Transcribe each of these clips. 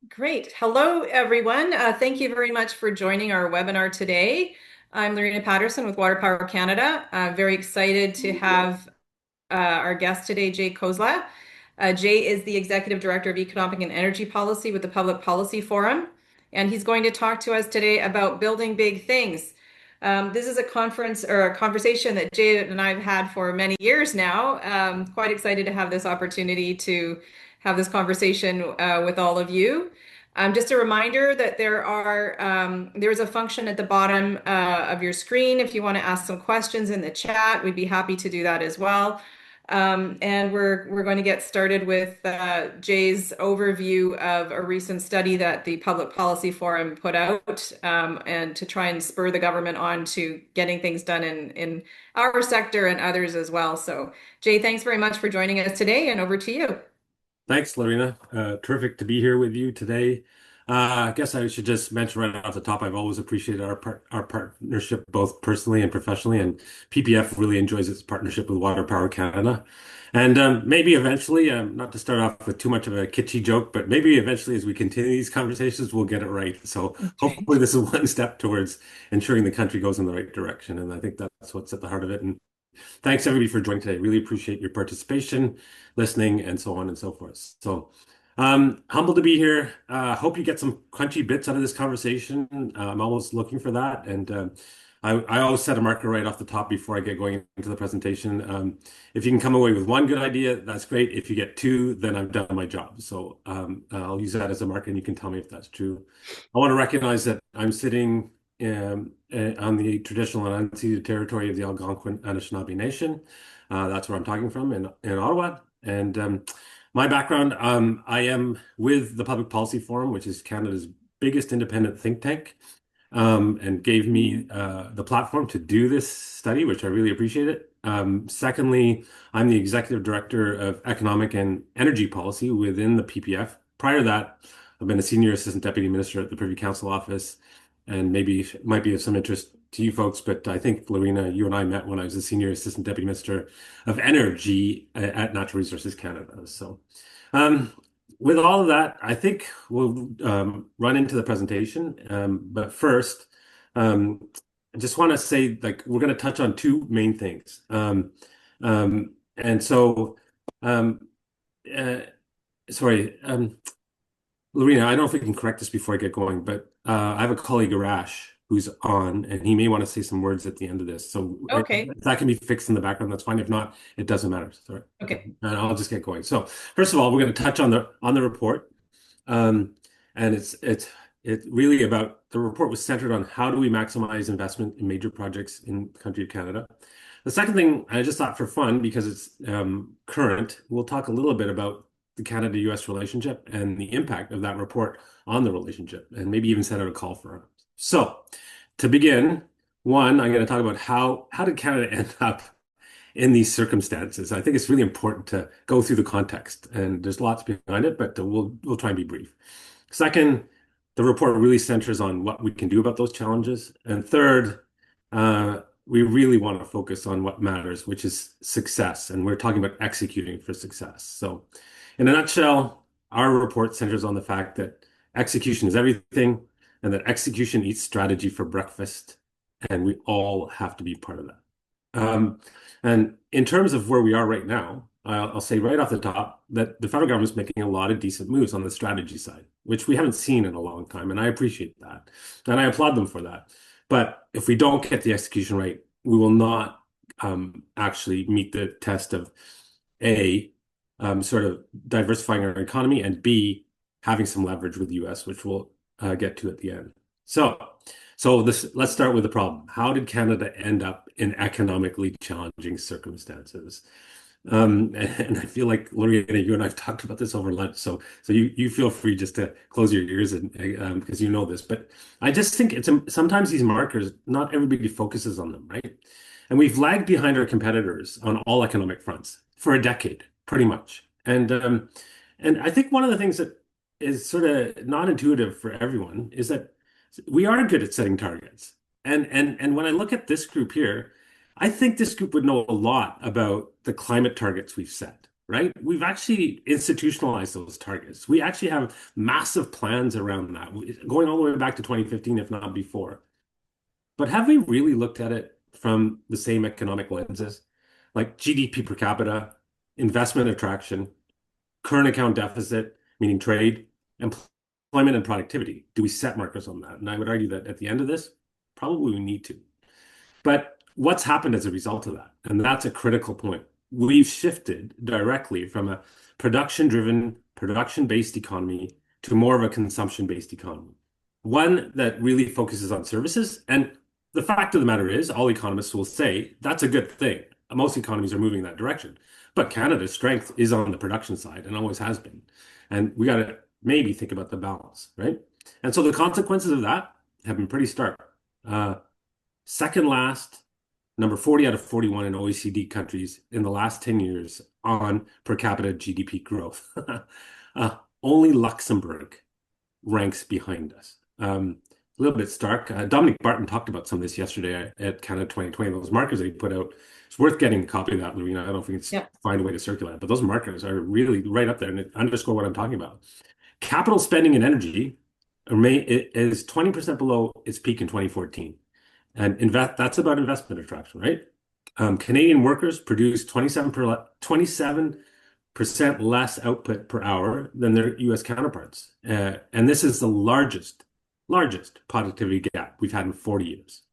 Great. Hello, everyone. Thank you very much for joining our webinar today. I'm Lorena Patterson with WaterPower Canada. I'm very excited to have our guest today, Jay Khosla. Jay is the Executive Director of Economic and Energy Policy with the Public Policy Forum, and he's going to talk to us today about building big things. This is a conference or a conversation that Jay and I have had for many years now. Quite excited to have this opportunity to have this conversation with all of you. Just a reminder that there is a function at the bottom of your screen if you want to ask some questions in the chat. We'd be happy to do that as well. And we're going to get started with Jay's overview of a recent study that the Public Policy Forum put out, and to try and spur the government on to getting things done in our sector and others as well. So, Jay, thanks very much for joining us today, and over to you. Thanks, Lorena. Terrific to be here with you today. I guess I should just mention right off the top, I've always appreciated our partnership, both personally and professionally, and PPF really enjoys its partnership with WaterPower Canada. And maybe eventually, not to start off with too much of a kitschy joke, but maybe eventually, as we continue these conversations, we'll get it right. So hopefully, this is one step towards ensuring the country goes in the right direction. And I think that's what's at the heart of it. And thanks everybody for joining today. Really appreciate your participation, listening, and so on and so forth. So, humbled to be here. Hope you get some crunchy bits out of this conversation. I'm always looking for that. And I always set a marker right off the top before I get going into the presentation. If you can come away with one good idea, that's great. If you get two, then I've done my job. So I'll use that as a marker and you can tell me if that's true. I want to recognize that I'm sitting on the traditional and unceded territory of the Algonquin Anishinaabe Nation. That's where I'm talking from in Ottawa. And my background, I am with the Public Policy Forum, which is Canada's biggest independent think tank, and gave me the platform to do this study, which I really appreciate it. Secondly, I'm the Executive Director of Economic and Energy Policy within the PPF. Prior to that, I've been a Senior Assistant Deputy Minister at the Privy Council Office, and maybe it might be of some interest to you folks, but I think, Lorena, you and I met when I was a Senior Assistant Deputy Minister of Energy at Natural Resources Canada. So, with all of that, I think we'll run into the presentation. But first, I just want to say, like, we're going to touch on two main things. And so, um, uh, sorry, Lorena, I don't know if we can correct this before I get going, but I have a colleague, Arash, who's on, and he may want to say some words at the end of this. So Okay. if that can be fixed in the background, that's fine. If not, it doesn't matter. Sorry. Okay. And I'll just get going. So first of all, we're going to touch on the report, and it's really about the report was centered on how do we maximize investment in major projects in the country of Canada. The second thing I just thought for fun, because it's current, we'll talk a little bit about the Canada-US relationship and the impact of that report on the relationship, and maybe even set out a call for it. So to begin, one, I'm going to talk about how did Canada end up in these circumstances. I think it's really important to go through the context, and there's lots behind it, but we'll try and be brief. Second, the report really centers on what we can do about those challenges. And third, we really want to focus on what matters, which is success. And we're talking about executing for success. So in a nutshell, our report centers on the fact that execution is everything and that execution eats strategy for breakfast. And we all have to be part of that. And in terms of where we are right now, I'll say right off the top that the federal government is making a lot of decent moves on the strategy side, which we haven't seen in a long time. And I appreciate that. And I applaud them for that. But if we don't get the execution right, we will not actually meet the test of A, sort of diversifying our economy, and B, having some leverage with the US, which we'll get to at the end. Let's start with the problem. How did Canada end up in economically challenging circumstances? And I feel like, Lorena, you and I've talked about this over lunch, so you feel free just to close your ears and because you know this. But I just think it's sometimes these markers, not everybody focuses on them, right? And we've lagged behind our competitors on all economic fronts for a decade, pretty much. And I think one of the things that is sort of not intuitive for everyone is that we are good at setting targets. And when I look at this group here, I think this group would know a lot about the climate targets we've set. right? We've actually institutionalized those targets. We actually have massive plans around that, going all the way back to 2015, if not before. But have we really looked at it from the same economic lenses, like GDP per capita, investment attraction, current account deficit, meaning trade, employment and productivity? Do we set markers on that? And I would argue that at the end of this, probably we need to. But what's happened as a result of that? And that's a critical point. We've shifted directly from a production-driven, production-based economy to more of a consumption-based economy. One that really focuses on services. And the fact of the matter is, all economists will say that's a good thing. Most economies are moving in that direction. But Canada's strength is on the production side and always has been. And we got to maybe think about the balance, right? And so the consequences of that have been pretty stark. Second last, number 40 out of 41 in OECD countries in the last 10 years on per capita GDP growth. Only Luxembourg ranks behind us. A little bit stark. Dominic Barton talked about some of this yesterday at Canada 2020, those markers that he put out. It's worth getting a copy of that, Lorena. I don't know if we can find a way to circulate it, but those markers are really right up there and underscore what I'm talking about. Capital spending in energy is 20% below its peak in 2014. And that's about investment attraction, right? Canadian workers produce 27% less output per hour than their US counterparts. And this is the largest productivity gap we've had in 40 years.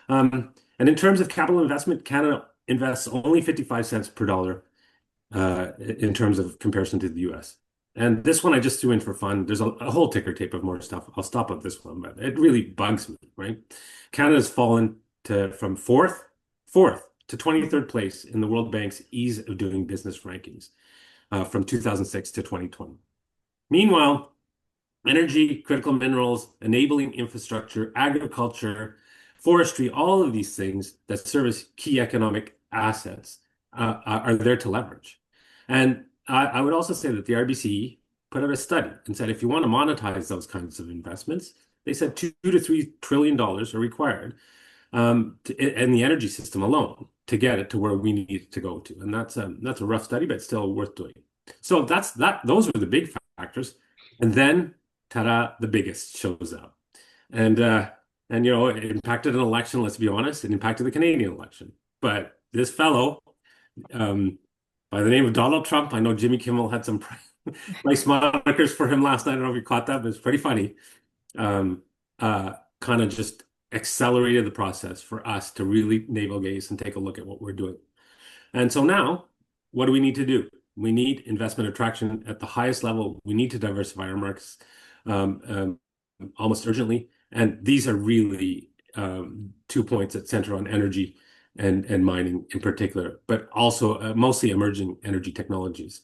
And in terms of capital investment, Canada invests only 55 cents per dollar in terms of comparison to the US. And this one I just threw in for fun. There's a whole ticker tape of more stuff. I'll stop at this one, but it really bugs me, right? Canada's fallen from fourth to 23rd place in the World Bank's ease of doing business rankings from 2006 to 2020. Meanwhile, energy, critical minerals, enabling infrastructure, agriculture, forestry, all of these things that service key economic assets are there to leverage. And I would also say that the RBC put out a study and said if you want to monetize those kinds of investments, they said $2 to $3 trillion are required in the energy system alone to get it to where we need it to go to. And that's a rough study, but still worth doing. So those are the big factors. And then, ta-da, the biggest shows up. And it impacted an election, let's be honest. It impacted the Canadian election. But this fellow, by the name of Donald Trump, I know Jimmy Kimmel had some nice monikers for him last night. I don't know if you caught that, but it's pretty funny. Kind of just accelerated the process for us to really navel gaze and take a look at what we're doing. And so now, what do we need to do? We need investment attraction at the highest level. We need to diversify our markets almost urgently. And these are really 2 points that center on energy and mining in particular, but also mostly emerging energy technologies.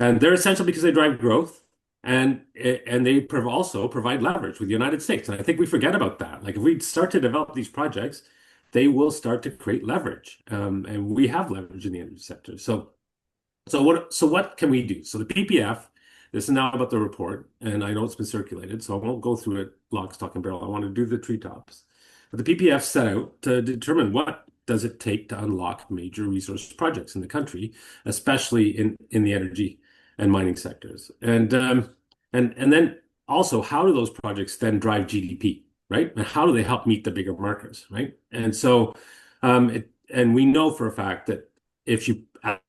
And they're essential because they drive growth and they also provide leverage with the United States. And I think we forget about that. Like if we start to develop these projects, they will start to create leverage. And we have leverage in the energy sector. So what can we do? So the PPF, this is now about the report, and I know it's been circulated, so I won't go through it lock, stock, and barrel. I want to do the treetops. But the PPF set out to determine what does it take to unlock major resource projects in the country, especially in the energy and mining sectors. And then also, how do those projects then drive GDP, right? And how do they help meet the bigger markers, right? And so, and we know for a fact that if you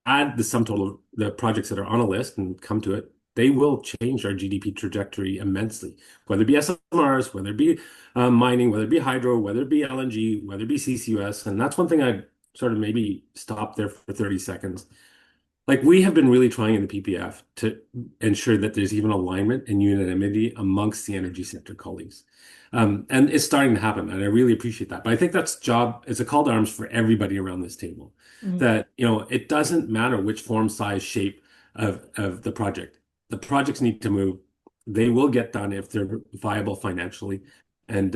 add the sum total of the projects that are on a list and come to it, they will change our GDP trajectory immensely, whether it be SMRs, whether it be mining, whether it be hydro, whether it be LNG, whether it be CCUS. And that's one thing I'd sort of maybe stop there for 30 seconds. Like we have been really trying in the PPF to ensure that there's even alignment and unanimity amongst the energy sector colleagues. And it's starting to happen, and I really appreciate that. But I think it's a call to arms for everybody around this table. That, it doesn't matter which form, size, shape of the project. The projects need to move. They will get done if they're viable financially. And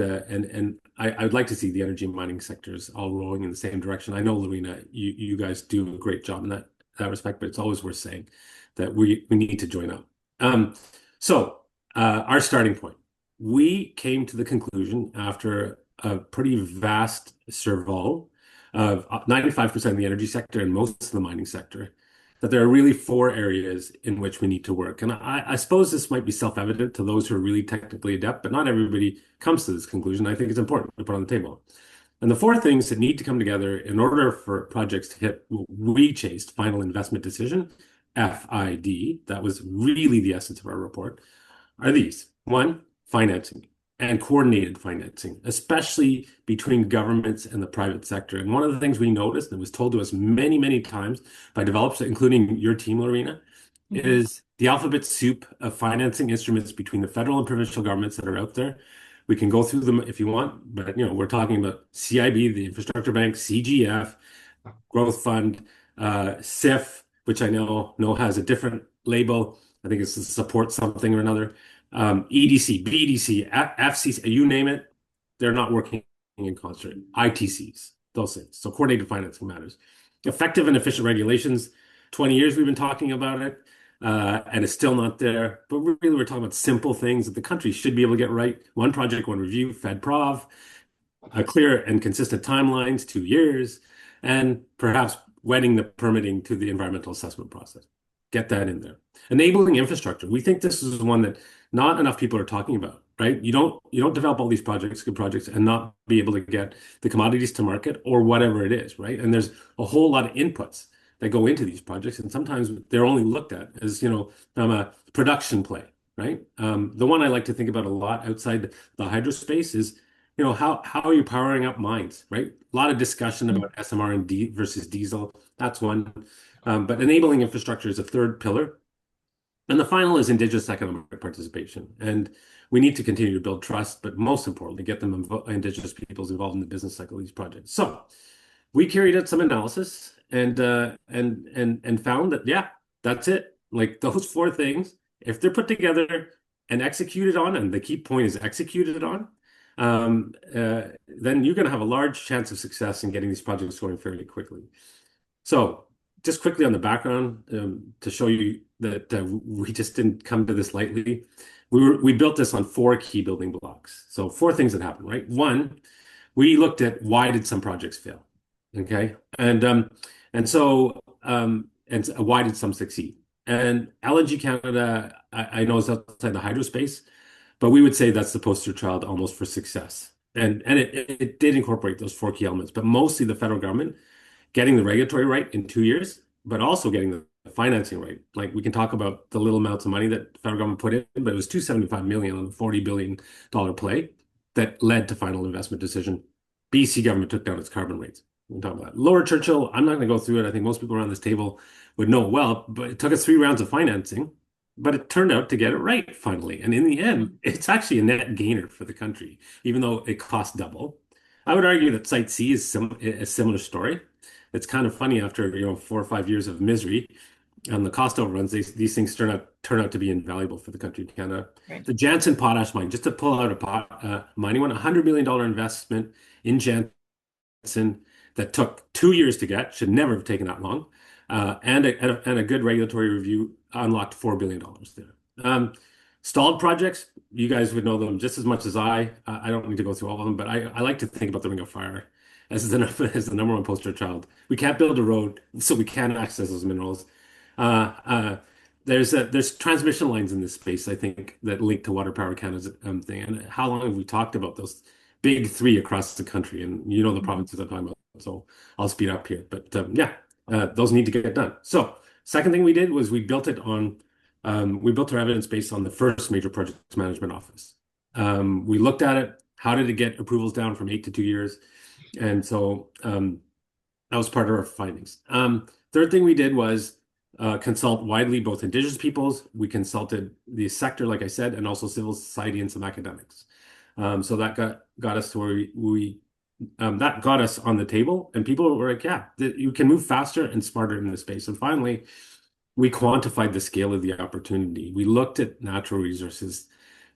I'd like to see the energy and mining sectors all rowing in the same direction. I know, Lorena, you guys do a great job in that respect, but it's always worth saying that we need to join up. So our starting point, we came to the conclusion after a pretty vast survey of 95% of the energy sector and most of the mining sector that there are really four areas in which we need to work. And I suppose this might be self-evident to those who are really technically adept, but not everybody comes to this conclusion. I think it's important to put on the table. And the four things that need to come together in order for projects to hit what we chased, final investment decision, FID, that was really the essence of our report, are these. One, financing and coordinated financing, especially between governments and the private sector. And one of the things we noticed, and was told to us many, many times by developers, including your team, Lorena, is the alphabet soup of financing instruments between the federal and provincial governments that are out there. We can go through them if you want, but we're talking about CIB, the Infrastructure Bank, CGF, Growth Fund, SIF, which I know has a different label. I think it's to support something or another. EDC, BDC, FCC, you name it, they're not working in concert. ITCs, those things. So coordinated financing matters. Effective and efficient regulations. 20 years we've been talking about it, and it's still not there. But really, we're talking about simple things that the country should be able to get right. One project, one review, FedProv, clear and consistent timelines, 2 years, and perhaps wedding the permitting to the environmental assessment process. Get that in there. Enabling infrastructure. We think this is one that not enough people are talking about, right? You don't develop all these good projects, and not be able to get the commodities to market or whatever it is, right? And there's a whole lot of inputs that go into these projects, and sometimes they're only looked at as a production play, right? The one I like to think about a lot outside the hydro space is how are you powering up mines, right? A lot of discussion about SMR and versus diesel. That's one. But enabling infrastructure is a third pillar. And the final is Indigenous economic participation. And we need to continue to build trust, but most importantly, get them Indigenous peoples involved in the business cycle of these projects. So we carried out some analysis and found that, yeah, that's it. Like those four things, if they're put together and executed on, and the key point is executed on, then you're going to have a large chance of success in getting these projects going fairly quickly. So just quickly on the background, to show you that we just didn't come to this lightly. We built this on four key building blocks. So four things that happened, right? One, we looked at why did some projects fail, okay? And why did some succeed? And LNG Canada, I know is outside the hydro space, but we would say that's the poster child almost for success. And it did incorporate those four key elements, but mostly the federal government getting the regulatory right in 2 years, but also getting the financing right. Like we can talk about the little amounts of money that the federal government put in, but it was $275 million on a $40 billion play that led to final investment decision. BC government took down its carbon rates. We can talk about that. Lower Churchill, I'm not going to go through it. I think most people around this table would know well, but it took us 3 rounds of financing, but it turned out to get it right finally. And in the end, it's actually a net gainer for the country, even though it cost double. I would argue that Site C is a similar story. It's kind of funny after 4 or 5 years of misery and the cost overruns, these things turn out to be invaluable for the country of Canada. Right. The Jansen potash mine, just to pull out a mining one, $100 million investment in Jansen that took 2 years to get, should never have taken that long, and a good regulatory review unlocked $4 billion there. Stalled projects, you guys would know them just as much as I. I don't need to go through all of them, but I like to think about the Ring of Fire as the number one poster child. We can't build a road, so we can't access those minerals. There's transmission lines in this space, I think, that link to WaterPower Canada's thing. And how long have we talked about those big three across the country? And the provinces I'm talking about. So I'll speed up here. But those need to get done. So second thing we did was we built our evidence based on the first major projects management office. We looked at it. How did it get approvals down from 8 to 2 years? And so that was part of our findings. Third thing we did was consult widely both Indigenous peoples. We consulted the sector, like I said, and also civil society and some academics. So that got us to where that got us on the table, and people were like, yeah, you can move faster and smarter in this space. And finally, we quantified the scale of the opportunity. We looked at natural resources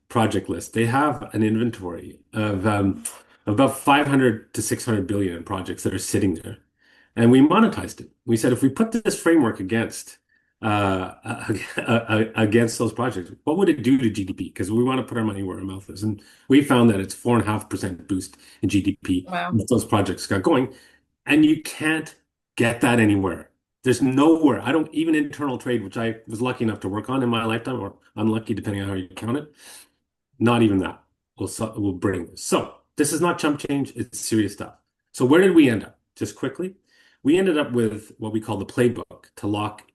project list. They have an inventory of about 500 to 600 billion in projects that are sitting there. And we monetized it. We said, if we put this framework against those projects, what would it do to GDP? Because we want to put our money where our mouth is. And we found that it's 4.5% boost in GDP. Wow. Those projects got going. And you can't get that anywhere. There's nowhere, I don't, even internal trade, which I was lucky enough to work on in my lifetime, or unlucky, depending on how you count it, not even that will bring this. So this is not chump change, it's serious stuff. So where did we end up? Just quickly, we ended up with what we call the playbook to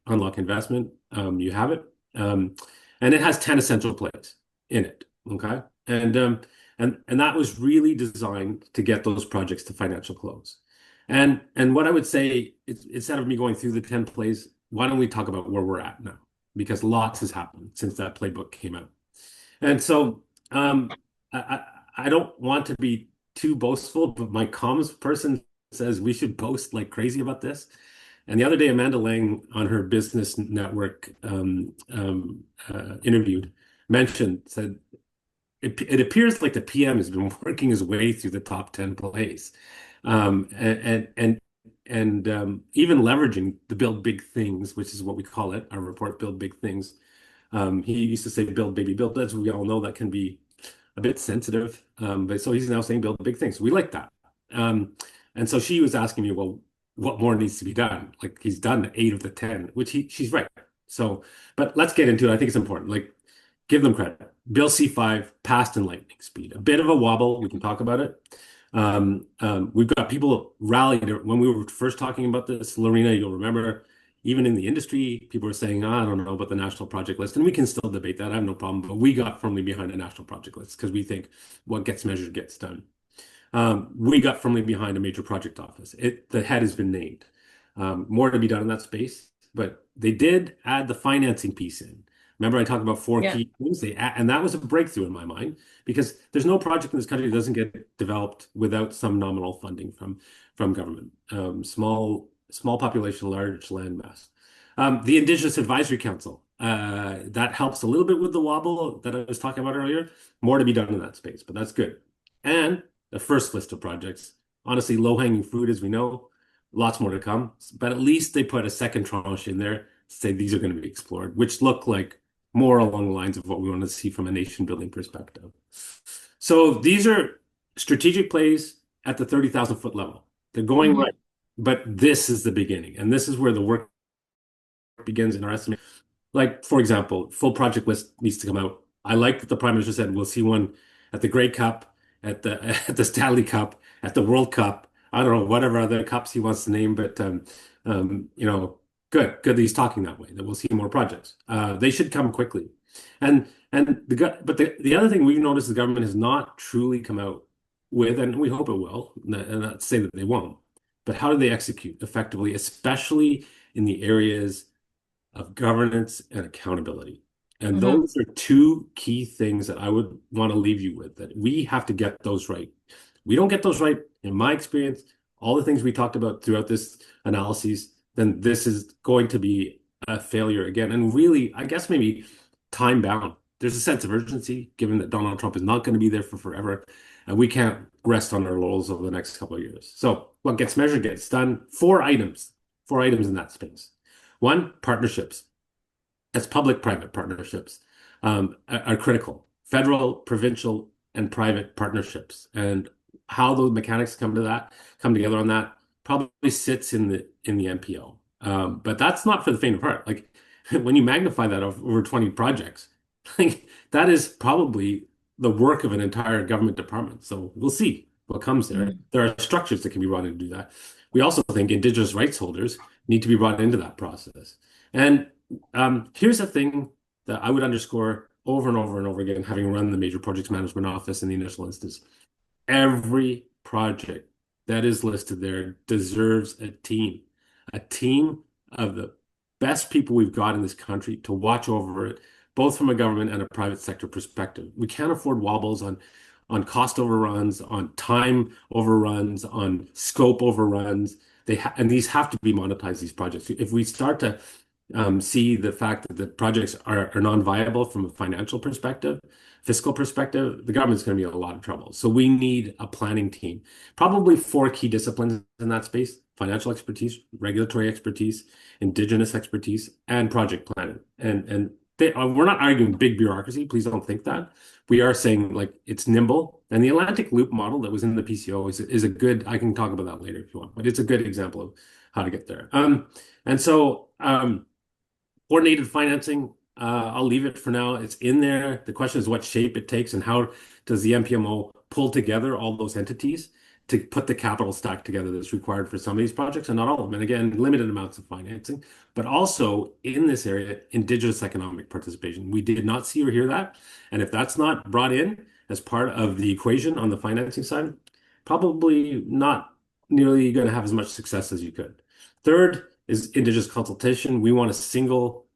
unlock investment. You have it. And it has 10 essential plays in it. Okay. And that was really designed to get those projects to financial close. And what I would say, instead of me going through the 10 plays, why don't we talk about where we're at now? Because lots has happened since that playbook came out. And so I don't want to be too boastful, but my comms person says we should boast like crazy about this. And the other day, Amanda Lang on her business network interviewed said it appears like the PM has been working his way through the top 10 plays, and even leveraging the build big things, which is what we call it, our report, build big things. He used to say build baby build. As we all know, that can be a bit sensitive, but so he's now saying build big things. We like that. And so she was asking me, well, what more needs to be done? Like he's done 8 of the 10, which she's right. So, but let's get into it. I think it's important. Like, give them credit. Bill C5 passed in lightning speed. A bit of a wobble. We can talk about it. We've got people rallied when we were first talking about this. Lorena, you'll remember, even in the industry, people were saying, I don't know about the national project list. And we can still debate that. I have no problem. But we got firmly behind a national project list because we think what gets measured gets done. We got firmly behind a major project office. The head has been named. More to be done in that space, but they did add the financing piece in. Remember, I talked about 4 Yeah. key things, and that was a breakthrough in my mind because there's no project in this country that doesn't get developed without some nominal funding from government. Small population, large land mass. The Indigenous Advisory Council, that helps a little bit with the wobble that I was talking about earlier. More to be done in that space, but that's good. And the first list of projects, honestly, low-hanging fruit, as we know, lots more to come. But at least they put a second tranche in there to say these are going to be explored, which look like more along the lines of what we want to see from a nation-building perspective. So these are strategic plays at the 30,000-foot level. They're going right, but this is the beginning, and this is where the work begins in our estimate. Like, for example, full project list needs to come out. I like that the Prime Minister said we'll see one at the Grey Cup, at the Stanley Cup, at the World Cup. I don't know, whatever other cups he wants to name, but good that he's talking that way, that we'll see more projects. They should come quickly. But the other thing we've noticed the government has not truly come out with, and we hope it will, and not to say that they won't, but how do they execute effectively, especially in the areas of governance and accountability. And those are 2 key things that I would want to leave you with, that we have to get those right. We don't get those right, in my experience, all the things we talked about throughout this analysis, then this is going to be a failure again. And really, I guess maybe time bound. There's a sense of urgency, given that Donald Trump is not going to be there for forever, and we can't rest on our laurels over the next couple of years. So what gets measured gets done. 4 items in that space. 1, partnerships. That's public-private partnerships are critical. Federal, provincial, and private partnerships, and how those mechanics come together on that probably sits in the MPO. But that's not for the faint of heart. Like when you magnify that over 20 projects, like that is probably the work of an entire government department. So we'll see what comes there. There are structures that can be brought in to do that. We also think Indigenous rights holders need to be brought into that process. And here's the thing that I would underscore over and over and over again, having run the Major Projects Management Office in the initial instance. Every project that is listed there deserves a team of the best people we've got in this country to watch over it, both from a government and a private sector perspective. We can't afford wobbles on cost overruns, on time overruns, on scope overruns. And these have to be monetized, these projects. If we start to see the fact that the projects are non-viable from a financial perspective, fiscal perspective, the government's going to be in a lot of trouble. So we need a planning team. Probably 4 key disciplines in that space: financial expertise, regulatory expertise, Indigenous expertise, and project planning. And we're not arguing big bureaucracy. Please don't think that. We are saying like it's nimble. And the Atlantic Loop model that was in the PCO is a good, I can talk about that later if you want, but it's a good example how to get there. And so coordinated financing, I'll leave it for now. It's in there. The question is what shape it takes and how does the MPMO pull together all those entities to put the capital stack together that's required for some of these projects and not all of them. And again, limited amounts of financing, but also in this area, Indigenous economic participation. We did not see or hear that. And if that's not brought in as part of the equation on the financing side, probably not nearly going to have as much success as you could. Third is Indigenous consultation. We want a single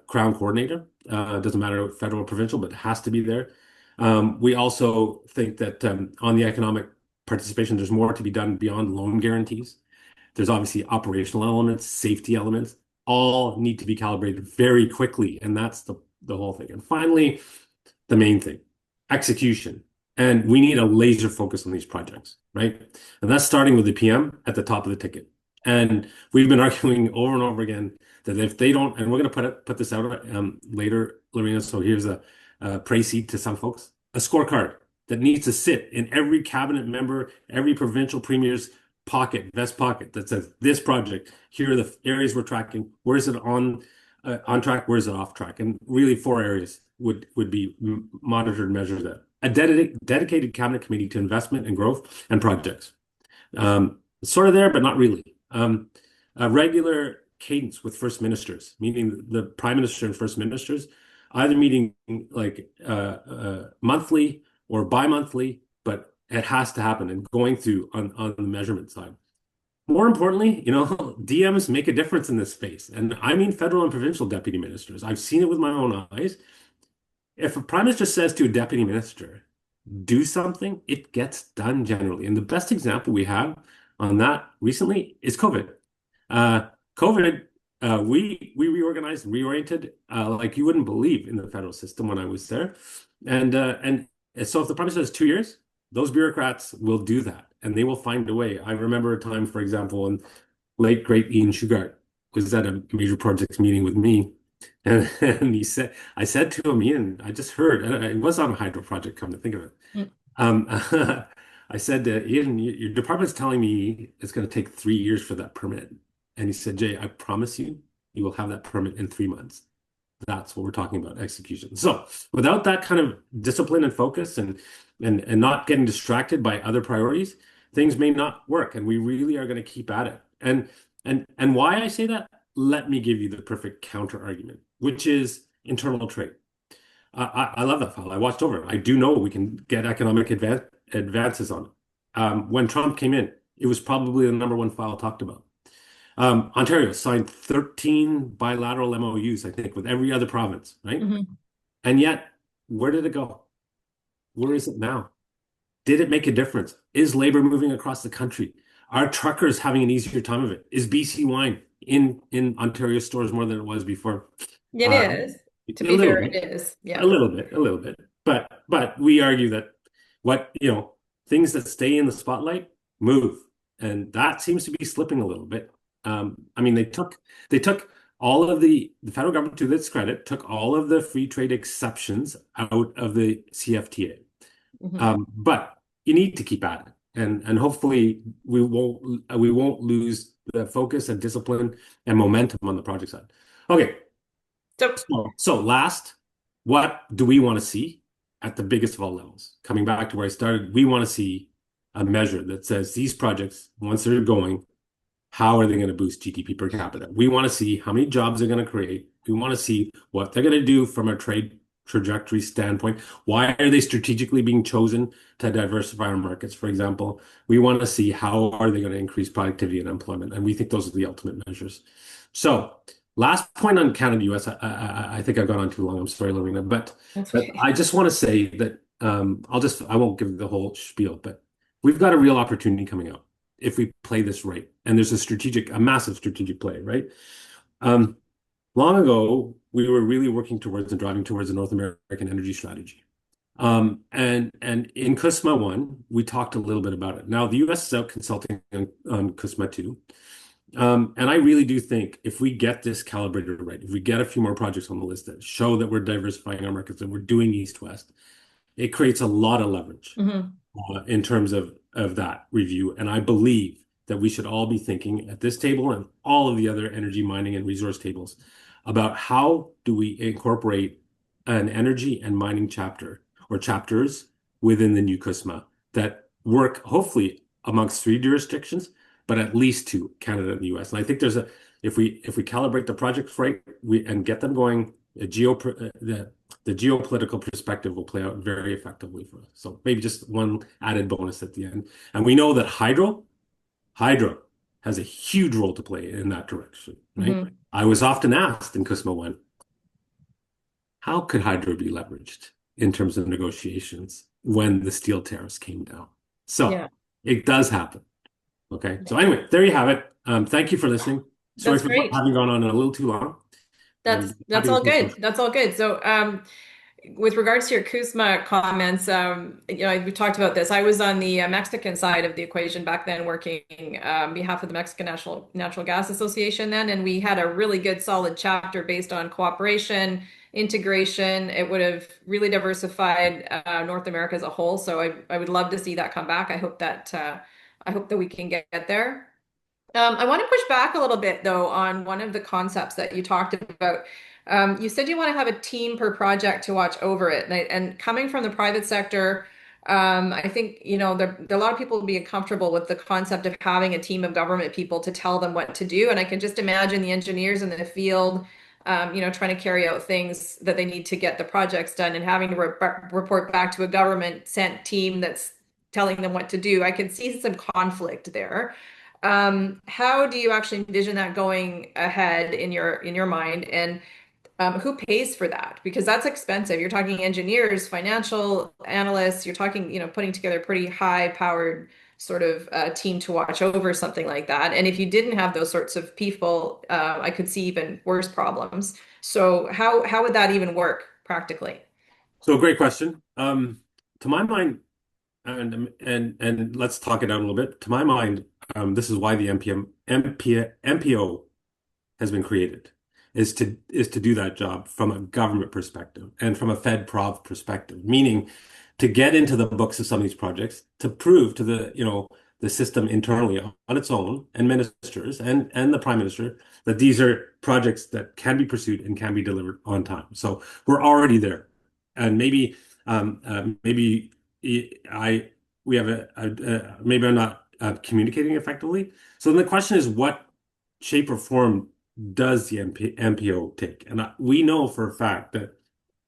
Crown coordinator. Doesn't matter federal or provincial, but it has to be there. We also think that on the economic participation, there's more to be done beyond loan guarantees. There's obviously operational elements, safety elements, all need to be calibrated very quickly. And that's the whole thing. And finally, the main thing, execution. And we need a laser focus on these projects, right? And that's starting with the PM at the top of the ticket. And we've been arguing over and over again that if they don't, and we're going to put this out later, Lorena, so here's a précis to some folks, a scorecard that needs to sit in every cabinet member, every provincial premier's pocket, vest pocket that says this project, here are the areas we're tracking, where is it on track, where is it off track? And really 4 areas would be monitored, measured that. A dedicated cabinet committee to investment and growth and projects. Sort of there, but not really. A regular cadence with first ministers, meaning the prime minister and first ministers, either meeting like monthly or bi-monthly, but it has to happen and going through on the measurement side. More importantly, DMs make a difference in this space. And I mean federal and provincial deputy ministers. I've seen it with my own eyes. If a prime minister says to a deputy minister, do something, it gets done generally. And the best example we have on that recently is COVID. COVID, we reorganized, reoriented like you wouldn't believe in the federal system when I was there. And so if the prime minister has 2 years, those bureaucrats will do that and they will find a way. I remember a time, for example, when late great Ian Shugart was at a major projects meeting with me. And I said to him, Ian, I just heard, and it was on a hydro project, come to think of it. I said, Ian, your department's telling me it's going to take 3 years for that permit. And he said, Jay, I promise you, you will have that permit in 3 months. That's what we're talking about, execution. So without that kind of discipline and focus and not getting distracted by other priorities, things may not work. And we really are going to keep at it. And why I say that, let me give you the perfect counter argument, which is internal trade. I love that file. I watched over it. I do know we can get economic advances on it. When Trump came in, it was probably the #1 file talked about. Ontario signed 13 bilateral MOUs, I think, with every other province, right? And yet, where did it go? Where is it now? Did it make a difference? Is labor moving across the country? Are truckers having an easier time of it? Is BC wine in Ontario stores more than it was before? It is. To be fair, it is. Yeah. A little bit. But we argue that things that stay in the spotlight move. And that seems to be slipping a little bit. I mean, they took all of the federal government, to its credit, took all of the free trade exceptions out of the CFTA. But you need to keep at it. And hopefully we won't lose the focus and discipline and momentum on the project side. Okay. So last, what do we want to see at the biggest of all levels? Coming back to where I started, we want to see a measure that says these projects, once they're going, how are they going to boost GDP per capita? We want to see how many jobs they're going to create. We want to see what they're going to do from a trade trajectory standpoint. Why are they strategically being chosen to diversify our markets, for example? We want to see how are they going to increase productivity and employment. And we think those are the ultimate measures. So last point on Canada, US, I think I've gone on too long. I'm sorry, Lorena, but I just want to say that I won't give the whole spiel, but we've got a real opportunity coming up if we play this right. And there's a massive strategic play, right? Long ago, we were really working towards and driving towards a North American energy strategy. And in Khosla 1, we talked a little bit about it. Now, the US is out consulting on Khosla 2. And I really do think if we get this calibrated right, if we get a few more projects on the list that show that we're diversifying our markets and we're doing East-West, it creates a lot of leverage in terms of that review. And I believe that we should all be thinking at this table and all of the other energy mining and resource tables about how do we incorporate an energy and mining chapter or chapters within the new CUSMA that work hopefully amongst three jurisdictions, but at least two, Canada and the US. And I think if we calibrate the projects right and get them going, the geopolitical perspective will play out very effectively for us. So maybe just one added bonus at the end. And we know that hydro has a huge role to play in that direction, right? Mhm. I was often asked in CUSMA 1, how could hydro be leveraged in terms of negotiations when the steel tariffs came down? So Yeah, it does happen. Okay. So anyway, there you have it. Thank you for listening. Sorry that's for great. having gone on a little too long. That's Happy to all take good. questions. That's all good. So, with regards to your Kuzma comments, we talked about this. I was on the Mexican side of the equation back then, working on behalf of the Mexican Natural Gas Association then, and we had a really good, solid chapter based on cooperation, integration. It would have really diversified North America as a whole. So I would love to see that come back. I hope that we can get there. I want to push back a little bit though on one of the concepts that you talked about. You said you want to have a team per project to watch over it, and coming from the private sector, I think there are a lot of people being comfortable with the concept of having a team of government people to tell them what to do, and I can just imagine the engineers in the field, trying to carry out things that they need to get the projects done, and having to report back to a government sent team that's telling them what to do. I can see some conflict there. How do you actually envision that going ahead in your mind, and who pays for that? Because that's expensive. You're talking engineers, financial analysts. You're talking, putting together a pretty high-powered sort of team to watch over something like that. And if you didn't have those sorts of people, I could see even worse problems. So how would that even work practically? So great question. To my mind, and let's talk it out a little bit. To my mind, this is why the MPO has been created, is to do that job from a government perspective and from a Fed Prov perspective, meaning to get into the books of some of these projects, to prove to the system internally on its own and ministers and the Prime Minister that these are projects that can be pursued and can be delivered on time. So we're already there, and maybe I we have maybe I'm not communicating effectively. So then the question is, what shape or form does the MPO take? And we know for a fact that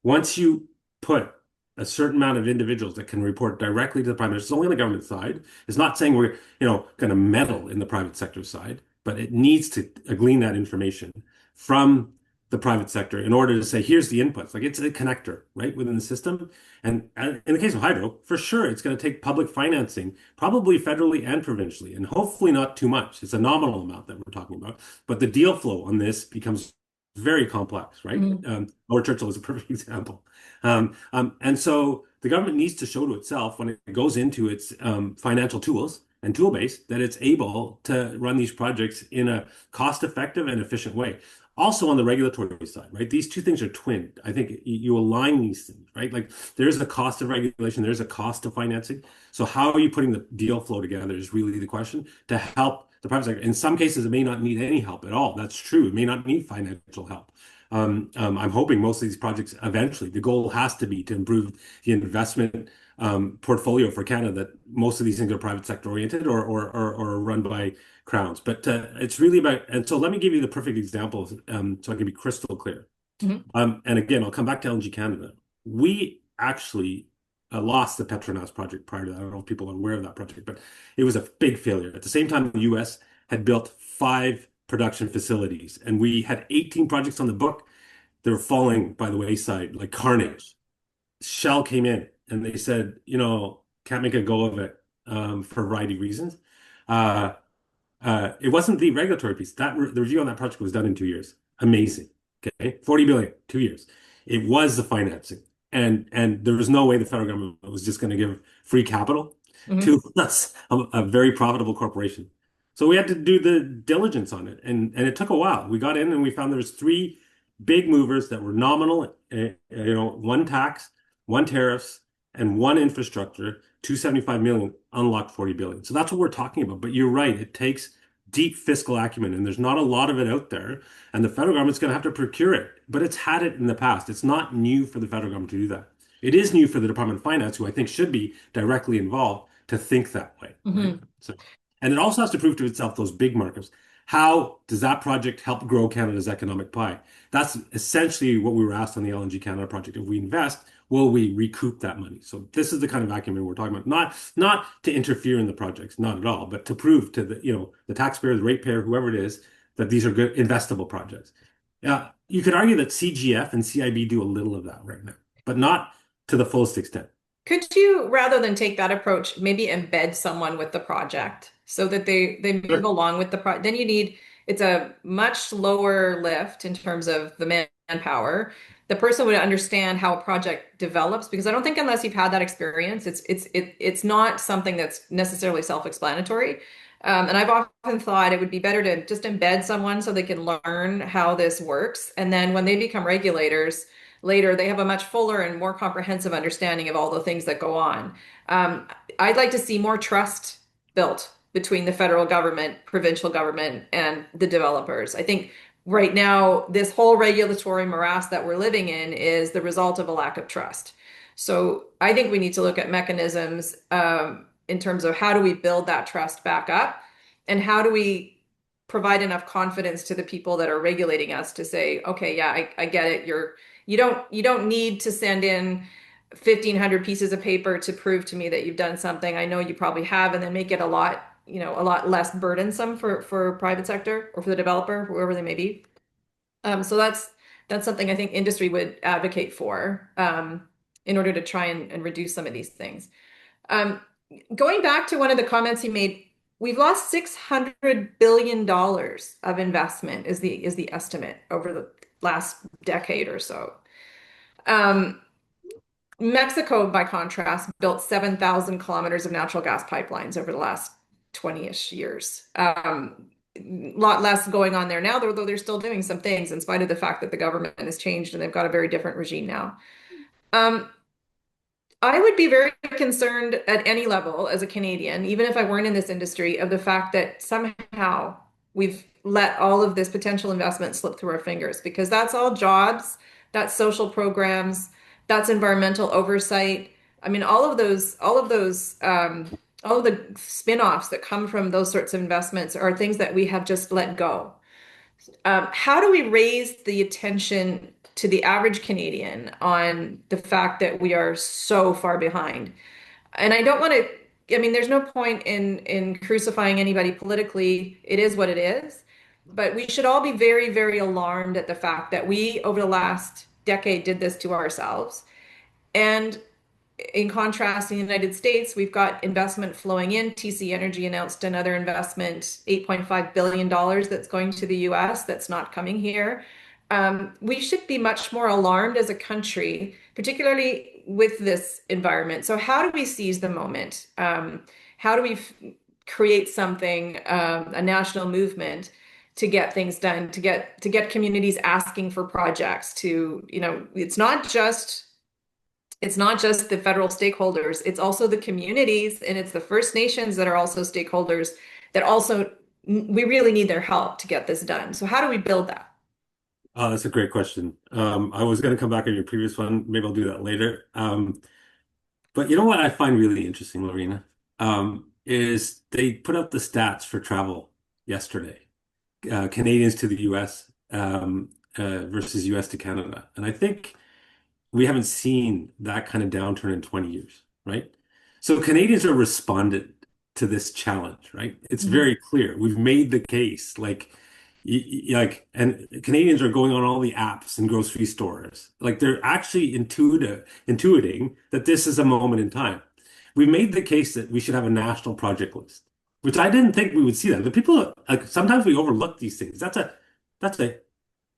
once you put a certain amount of individuals that can report directly to the prime minister, it's only on the government side. It's not saying we're, going to meddle in the private sector side, but it needs to glean that information from the private sector in order to say, here's the inputs. Like it's a connector, right, within the system. And in the case of hydro, for sure, it's going to take public financing, probably federally and provincially, and hopefully not too much. It's a nominal amount that we're talking about. But the deal flow on this becomes very complex, right? Mhm. Lower Churchill is a perfect example. And so the government needs to show to itself when it goes into its financial tools and tool base that it's able to run these projects in a cost-effective and efficient way. Also on the regulatory side, right? These two things are twinned. I think you align these things, right? Like there's a cost of regulation, there's a cost of financing. So how are you putting the deal flow together is really the question to help the private sector. In some cases, it may not need any help at all. That's true. It may not need financial help. I'm hoping most of these projects eventually, the goal has to be to improve the investment portfolio for Canada, that most of these things are private sector oriented or run by crowns. But it's really about, and so let me give you the perfect example so I can be crystal clear. Mhm. And again, I'll come back to LNG Canada. We actually lost the Petronas project prior to that. I don't know if people are aware of that project, but it was a big failure. At the same time, the US had built 5 production facilities, and we had 18 projects on the book. They were falling by the wayside like carnage. Shell came in and they said, can't make a go of it for a variety of reasons. Uh, it wasn't the regulatory piece. The review on that project was done in 2 years. Amazing. Okay, 40 billion, 2 years. It was the financing, and there was no way the federal government was just going to give free capital Mhm. to us, a very profitable corporation. So we had to do the diligence on it, and it took a while. We got in and we found there was 3 big movers that were nominal, one tax, one tariffs, and one infrastructure 275 million, unlock 40 billion. So that's what we're talking about. But you're right, it takes deep fiscal acumen, and there's not a lot of it out there. And the federal government's going to have to procure it. But it's had it in the past. It's not new for the federal government to do that. It is new for the Department of Finance, who I think should be directly involved, to think that way, right? Hmm. So, and it also has to prove to itself those big markets. How does that project help grow Canada's economic pie? That's essentially what we were asked on the LNG Canada project. If we invest, will we recoup that money? So this is the kind of acumen we're talking about. Not to interfere in the projects, not at all, but to prove to the taxpayer, the ratepayer, whoever it is, that these are good investable projects. You could argue that CGF and CIB do a little of that right now, but not to the fullest extent. Could you, rather than take that approach, maybe embed someone with the project so that they move Sure. along with the project? Then it's a much lower lift in terms of the manpower. The person would understand how a project develops, because I don't think unless you've had that experience, it's not something that's necessarily self-explanatory. And I've often thought it would be better to just embed someone so they can learn how this works. And then when they become regulators later, they have a much fuller and more comprehensive understanding of all the things that go on. Um, I'd like to see more trust built between the federal government, provincial government, and the developers. I think right now, this whole regulatory morass that we're living in is the result of a lack of trust. So I think we need to look at mechanisms in terms of how do we build that trust back up, and how do we provide enough confidence to the people that are regulating us to say, okay, yeah, I get it. You don't need to send in 1,500 pieces of paper to prove to me that you've done something. I know you probably have, and then make it a lot less burdensome for private sector or for the developer, whoever they may be. So that's something I think industry would advocate for in order to try and reduce some of these things. Um, Going back to one of the comments you made, we've lost $600 billion of investment is the estimate over the last decade or so. Um, Mexico, by contrast, built 7,000 kilometers of natural gas pipelines over the last 20-ish years. A lot less going on there now, though they're still doing some things in spite of the fact that the government has changed and they've got a very different regime now. Um, I would be very concerned at any level as a Canadian, even if I weren't in this industry, of the fact that somehow we've let all of this potential investment slip through our fingers, because that's all jobs, that's social programs, that's environmental oversight. I mean, all of the spin-offs that come from those sorts of investments are things that we have just let go. How do we raise the attention to the average Canadian on the fact that we are so far behind? And I don't want to, I mean, there's no point in crucifying anybody politically. It is what it is. But we should all be very, very alarmed at the fact that we, over the last decade, did this to ourselves. And in contrast, in the United States, we've got investment flowing in. TC Energy announced another investment, $8.5 billion that's going to the US that's not coming here. We should be much more alarmed as a country, particularly with this environment. So how do we seize the moment? How do we create something, a national movement to get things done, to get communities asking for projects to, it's not just the federal stakeholders, it's also the communities, and it's the First Nations that are also stakeholders that also we really need their help to get this done. So how do we build that? That's a great question. I was going to come back on your previous one. Maybe I'll do that later. But you know what I find really interesting, Lorena, is they put up the stats for travel yesterday, Canadians to the US versus US to Canada. And I think we haven't seen that kind of downturn in 20 years, right? So Canadians are responded to this challenge, right? It's Mhm. very clear. We've made the case, and Canadians are going on all the apps and grocery stores. Like they're actually intuiting that this is a moment in time. We made the case that we should have a national project list, which I didn't think we would see that. The people, like sometimes we overlook these things. That's a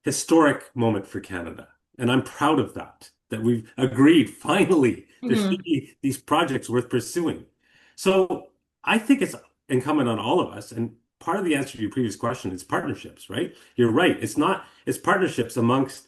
historic moment for Canada. And I'm proud of that, that we've agreed finally there should Mhm. be these projects worth pursuing. So I think it's incumbent on all of us. And part of the answer to your previous question is partnerships, right? You're right. It's partnerships amongst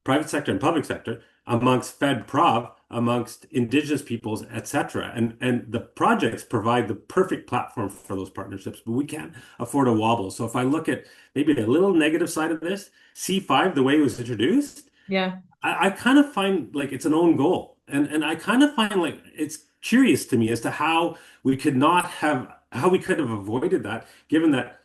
private sector and public sector. amongst Fed Prov, amongst Indigenous peoples, etc. And the projects provide the perfect platform for those partnerships, but we can't afford a wobble. So if I look at maybe a little negative side of this, C5, the way it was introduced, Yeah. I kind of find like it's an own goal. And I kind of find like it's curious to me as to how we could have avoided that, given that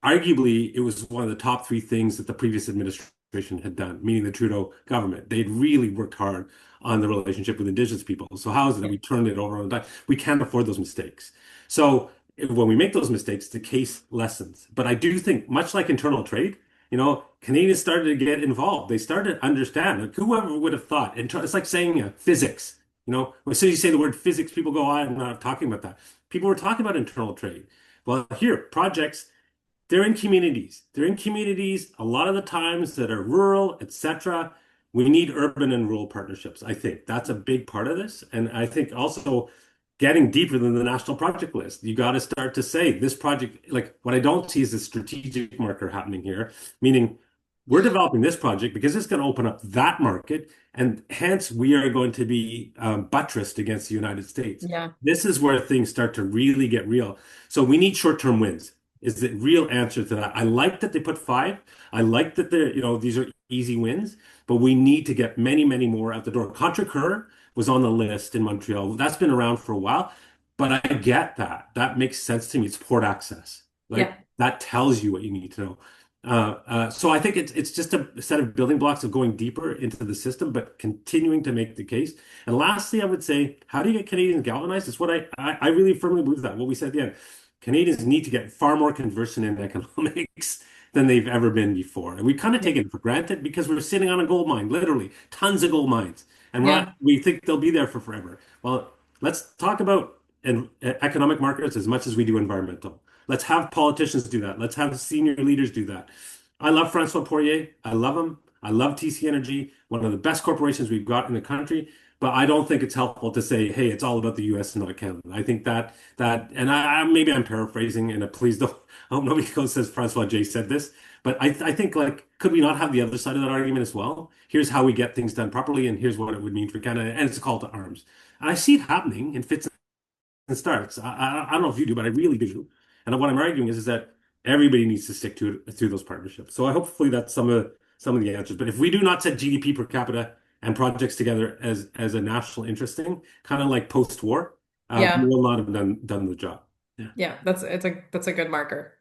arguably it was one of the top three things that the previous administration had done, meaning the Trudeau government. They'd really worked hard on the relationship with Indigenous people. So how is it that Yeah. we turned it over on time? We can't afford those mistakes. So when we make those mistakes, the case lessens. But I do think, much like internal trade, Canadians started to get involved. They started to understand. Like, whoever would have thought? It's like saying physics. As soon as you say the word physics, people go, I'm not talking about that. People were talking about internal trade. Well, here, projects, they're in communities. They're in communities a lot of the times that are rural, etc. We need urban and rural partnerships. I think that's a big part of this. And I think also getting deeper than the national project list. You got to start to say this project, like what I don't see is a strategic marker happening here, meaning we're developing this project because it's going to open up that market, and hence we are going to be buttressed against the United States. Yeah. This is where things start to really get real. So we need short-term wins. Is the real answer to that. I like that they put five. I like that these are easy wins, but we need to get many, many more out the door. Contrecoeur was on the list in Montreal. That's been around for a while, but I get that. That makes sense to me. It's port access. Yeah. Like that tells you what you need to know. So I think it's just a set of building blocks of going deeper into the system, but continuing to make the case. And lastly, I would say, how do you get Canadians galvanized? It's what I really firmly believe that. What we said at the end, Canadians need to get far more conversant in economics than they've ever been before. And we kind of Yeah. take it for granted because we're sitting on a gold mine, literally tons of gold mines. And Yeah. we think they'll be there for forever. Well, let's talk about economic markets as much as we do environmental. Let's have politicians do that. Let's have senior leaders do that. I love Francois Poirier. I love him. I love TC Energy, one of the best corporations we've got in the country. But I don't think it's helpful to say, "Hey, it's all about the U.S. and not Canada." I think and maybe I'm paraphrasing, and please don't. I hope nobody goes says Francois J said this, but I think like, could we not have the other side of that argument as well? Here's how we get things done properly, and here's what it would mean for Canada, and it's a call to arms. And I see it happening in fits and starts. I don't know if you do, but I really do. And what I'm arguing is that everybody needs to stick to it through those partnerships. So hopefully that's some of the answers. But if we do not set GDP per capita and projects together as a national interest thing, kind of like post-war, we Yeah. will not have done the job. Yeah. Yeah, that's a good marker.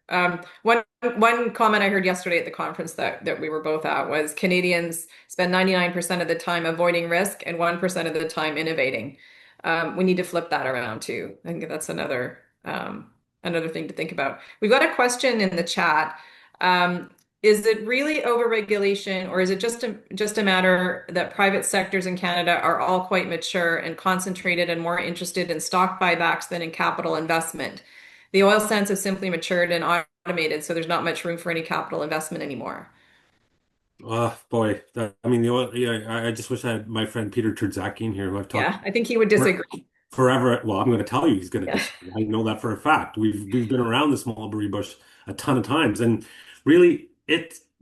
One comment I heard yesterday at the conference that we were both at was Canadians spend 99% of the time avoiding risk and 1% of the time innovating. We need to flip that around too. I think that's another thing to think about. We've got a question in the chat. Is it really overregulation, or is it just a matter that private sectors in Canada are all quite mature and concentrated and more interested in stock buybacks than in capital investment? The oil sands have simply matured and automated, so there's not much room for any capital investment anymore. Oh boy, I mean, yeah, I just wish I had my friend Peter Terzacki in here, who I've talked Yeah, I think he would for, disagree. forever. Well, I'm going to tell you, he's going to Yeah. disagree. I know that for a fact. We've been around this mulberry bush a ton of times, and really,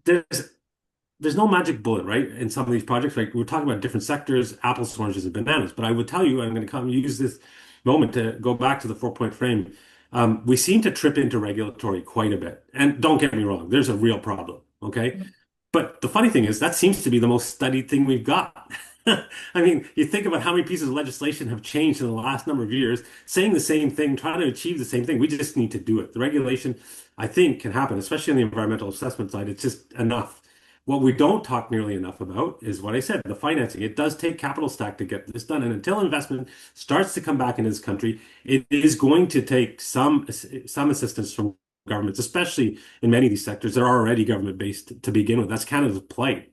there's no magic bullet, right? In some of these projects, like we're talking about different sectors, apples, oranges, and bananas. But I would tell you, I'm going to come use this moment to go back to the 4-point frame. We seem to trip into regulatory quite a bit, and don't get me wrong, there's a real problem. Okay. But the funny thing is, that seems to be the most studied thing we've got. I mean, you think about how many pieces of legislation have changed in the last number of years, saying the same thing, trying to achieve the same thing. We just need to do it. The regulation, I think, can happen, especially on the environmental assessment side. It's just enough. What we don't talk nearly enough about is what I said, the financing. It does take capital stack to get this done. And until investment starts to come back in this country, it is going to take some assistance from governments, especially in many of these sectors that are already government based to begin with. That's Canada's plight.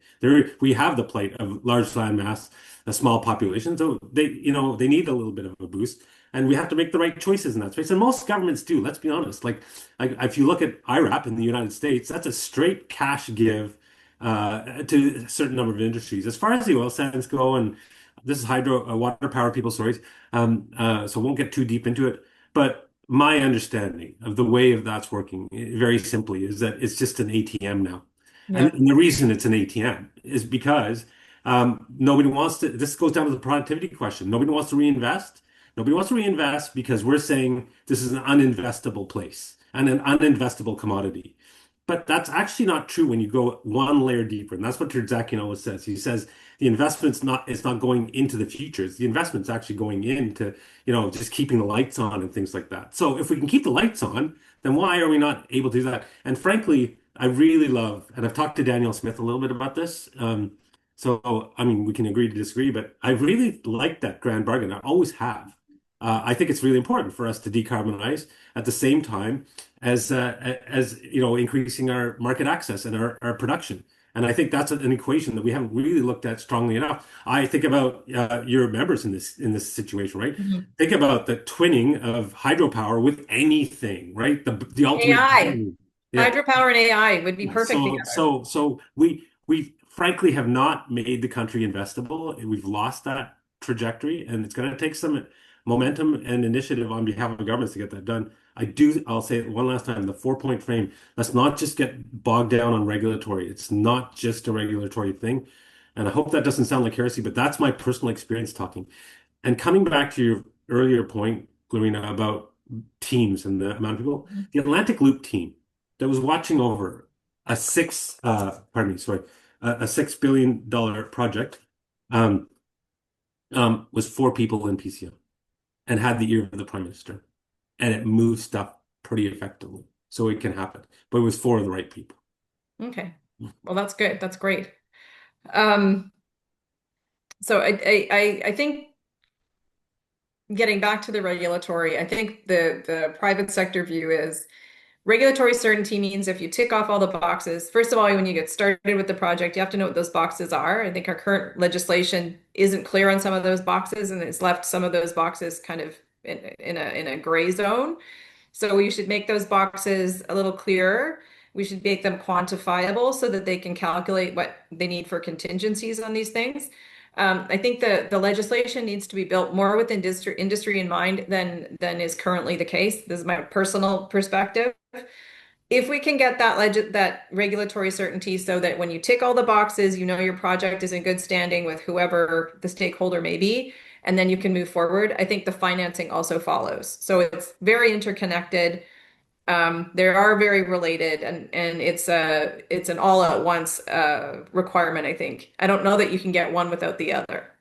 We have the plight of large land mass, a small population, so they need a little bit of a boost, and we have to make the right choices in that space. And most governments do. Let's be honest. Like if you look at IRAP in the United States, that's a straight cash give to a certain number of industries. As far as the oil sands go, and this is water power people's stories, so won't get too deep into it, but my understanding of the way of that's working, very simply, is that it's just an ATM now. And, Yeah. and the reason it's an ATM is because Nobody wants to, this goes down to the productivity question. Nobody wants to reinvest. Nobody wants to reinvest because we're saying this is an uninvestable place and an uninvestable commodity. But that's actually not true when you go one layer deeper. And that's what Terzackian always says. He says the investment's not, it's not going into the futures. The investment's actually going into, just keeping the lights on and things like that. So if we can keep the lights on, then why are we not able to do that? And frankly, I really love, and I've talked to Daniel Smith a little bit about this. So, I mean, we can agree to disagree, but I really like that grand bargain. I always have. I think it's really important for us to decarbonize at the same time as increasing our market access and our production. And I think that's an equation that we haven't really looked at strongly enough. I think about your members in this situation, right? Mhm. Think about the twinning of hydropower with anything, right? The ultimate AI, dream. Yeah. hydropower and AI would be Yeah, perfect so together. so so we frankly have not made the country investable. We've lost that trajectory, and it's going to take some momentum and initiative on behalf of governments to get that done. I'll say it one last time, the 4-point frame, let's not just get bogged down on regulatory. It's not just a regulatory thing. And I hope that doesn't sound like heresy, but that's my personal experience talking. And coming back to your earlier point, Lorena, about teams and the amount of people, Mhm. the Atlantic Loop team that was watching over a $6 billion project, um, was 4 people in PCO and had the ear of the Prime Minister, and it moved stuff pretty effectively, so it can happen. But it was 4 of the right people. Okay. Well, that's good. That's great. Um, so I think getting back to the regulatory, I think the private sector view is regulatory certainty means if you tick off all the boxes, first of all, when you get started with the project, you have to know what those boxes are. I think our current legislation isn't clear on some of those boxes, and it's left some of those boxes kind of in a gray zone. So we should make those boxes a little clearer. We should make them quantifiable so that they can calculate what they need for contingencies on these things. I think the legislation needs to be built more with industry in mind than is currently the case. This is my personal perspective. If we can get that regulatory certainty so that when you tick all the boxes, you know your project is in good standing with whoever the stakeholder may be, and then you can move forward, I think the financing also follows. So it's very interconnected. They are very related, and it's an all at once requirement, I think. I don't know that you can get one without the other.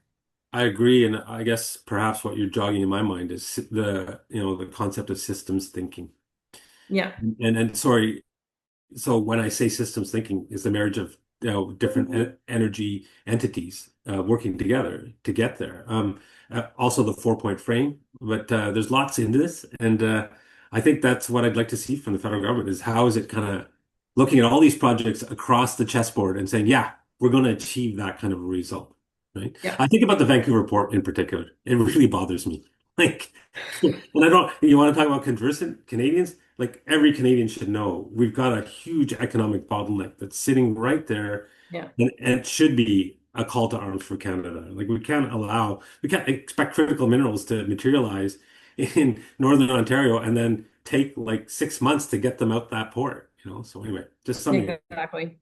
I agree, and I guess perhaps what you're jogging in my mind is the concept of systems thinking. Yeah. And sorry, so when I say systems thinking, is the marriage of different energy entities working together to get there. Also the 4-point frame, but there's lots into this, and I think that's what I'd like to see from the federal government is how is it kind of looking at all these projects across the chessboard and saying, yeah, we're going to achieve that kind of a result, right? Yeah. I think about the Vancouver port in particular. It really bothers me. Like, and I don't, you want to talk about conversant Canadians? Like every Canadian should know, we've got a huge economic bottleneck that's sitting right there, Yeah. and it should be a call to arms for Canada. Like we can't expect critical minerals to materialize in Northern Ontario and then take like 6 months to get them out that port. So anyway, just something. Exactly.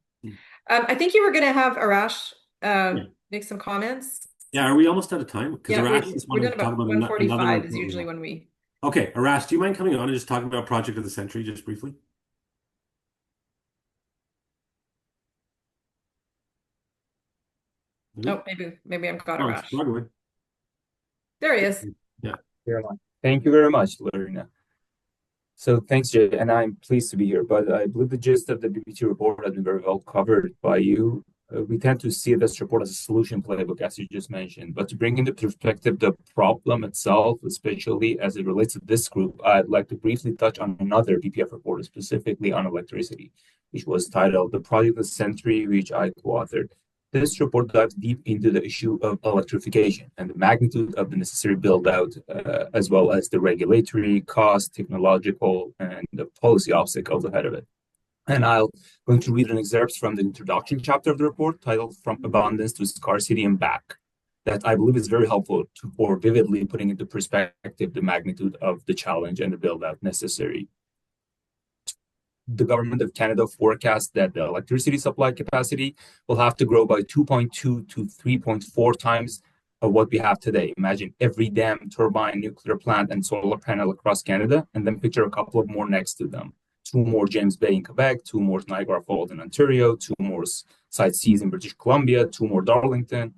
I think you were going to have Arash Yeah. make some comments. Yeah, are we almost out of time? Because Yeah, Arash just we're wanted done to talk about about another 1:45 is report we usually have. when we. Okay, Arash, do you mind coming on and just talking about Project of the Century just briefly? Maybe? Oh, maybe I've got Oh, it's Arash. struggling. There he is. Yeah. Very much. Thank you very much, Lorena. So thanks, Jay, and I'm pleased to be here. But I believe the gist of the BBT report has been very well covered by you. We tend to see this report as a solution playbook, as you just mentioned. But to bring into perspective the problem itself, especially as it relates to this group, I'd like to briefly touch on another BPF report, specifically on electricity, which was titled "The Project of the Century," which I co-authored. This report dives deep into the issue of electrification and the magnitude of the necessary build out, as well as the regulatory, cost, technological, and the policy obstacles ahead of it. And I'm going to read an excerpt from the introduction chapter of the report titled From Abundance to Scarcity and Back, that I believe is very helpful for vividly putting into perspective the magnitude of the challenge and the build out necessary. the government of Canada forecasts that the electricity supply capacity will have to grow by 2.2 to 3.4 times of what we have today. Imagine every dam, turbine, nuclear plant, and solar panel across Canada, and then picture a couple of more next to them. Two more James Bay in Quebec, two more Niagara Falls in Ontario, two more Site Seas in British Columbia, two more Darlington.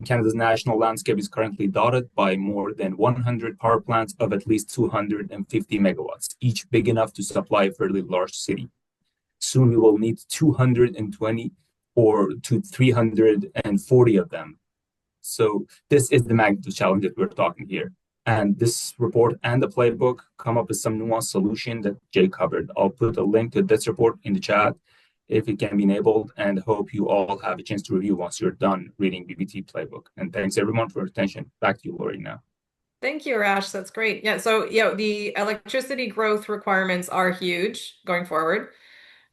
Canada's national landscape is currently dotted by more than 100 power plants of at least 250 megawatts, each big enough to supply a fairly large city. Soon we will need 220 or to 340 of them. So this is the magnitude challenge that we're talking here. And this report and the playbook come up with some nuanced solution that Jay covered. I'll put a link to this report in the chat if it can be enabled, and hope you all have a chance to review once you're done reading BBT playbook. And thanks everyone for your attention. Back to you, Lorena. Thank you, Rash. That's great. Yeah, so the electricity growth requirements are huge going forward.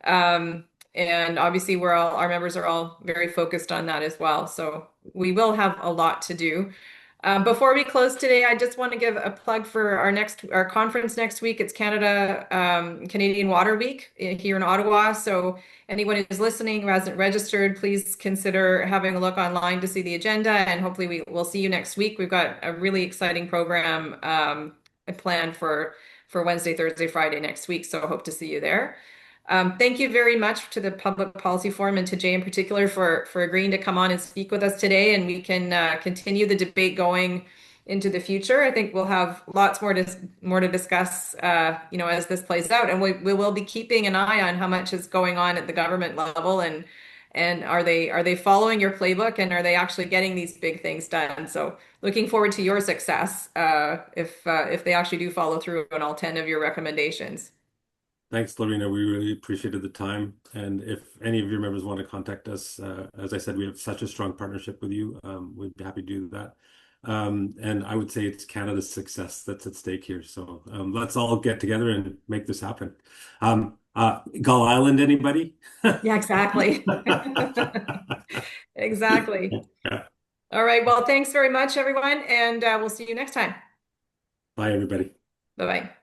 And obviously our members are all very focused on that as well. So we will have a lot to do. Before we close today, I just want to give a plug for our conference next week. It's Canadian Water Week here in Ottawa. So anyone who's listening who hasn't registered, please consider having a look online to see the agenda, and hopefully we'll see you next week. We've got a really exciting program planned for Wednesday, Thursday, Friday next week. So I hope to see you there. Thank you very much to the Public Policy Forum and to Jay in particular for agreeing to come on and speak with us today, and we can continue the debate going into the future. I think we'll have lots more to discuss, as this plays out, and we will be keeping an eye on how much is going on at the government level, and are they following your playbook, and are they actually getting these big things done? So looking forward to your success if they actually do follow through on all 10 of your recommendations. Thanks, Lorena. We really appreciated the time. And if any of your members want to contact us, as I said, we have such a strong partnership with you. We'd be happy to do that. And I would say it's Canada's success that's at stake here. So let's all get together and make this happen. Gull Island, anybody? Yeah, exactly. Exactly. Yeah. All right. Well, thanks very much, everyone. And we'll see you next time. Bye, everybody. Bye-bye.